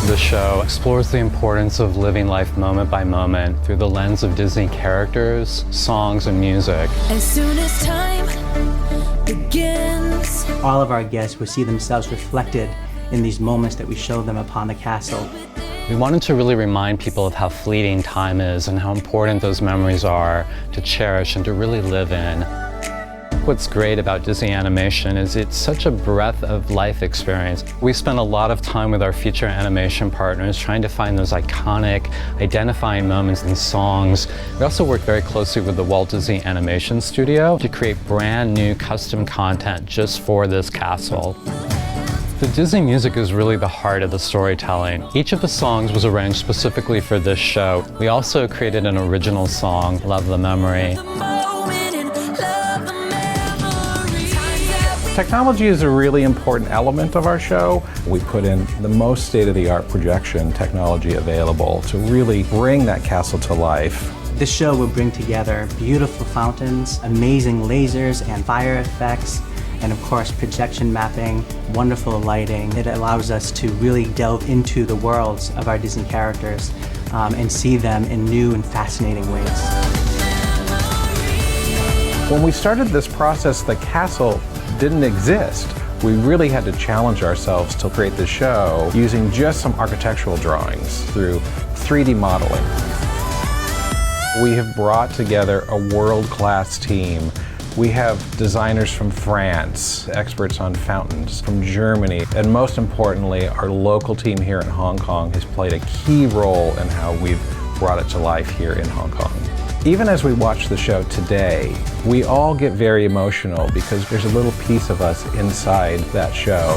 The show explores the importance of living life moment by moment through the lens of Disney characters, songs, and music. As soon as time begins, all of our guests will see themselves reflected in these moments that we show them upon the castle. We wanted to really remind people of how fleeting time is and how important those memories are to cherish and to really live in. What's great about Disney animation is it's such a breadth of life experience. We spend a lot of time with our feature animation partners trying to find those iconic, identifying moments and songs. We also work very closely with the Walt Disney Animation Studio to create brand new custom content just for this castle. The Disney music is really the heart of the storytelling. Each of the songs was arranged specifically for this show. We also created an original song, Love the Memory. Technology is a really important element of our show. We put in the most state-of-the-art projection technology available to really bring that castle to life. This show will bring together beautiful fountains, amazing lasers and fire effects, and of course projection mapping, wonderful lighting. It allows us to really delve into the worlds of our Disney characters and see them in new and fascinating ways. When we started this process, the castle didn't exist. We really had to challenge ourselves to create the show using just some architectural drawings through 3D modeling. We have brought together a world-class team. We have designers from France, experts on fountains from Germany, and most importantly, our local team here in Hong Kong has played a key role in how we've brought it to life here in Hong Kong. Even as we watch the show today, we all get very emotional because there's a little piece of us inside that show.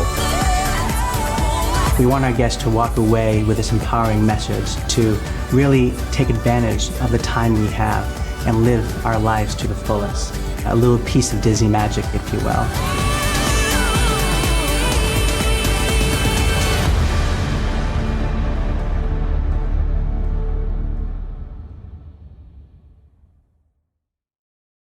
We want our guests to walk away with this empowering message to really take advantage of the time we have and live our lives to the fullest. A little piece of Disney magic, if you will.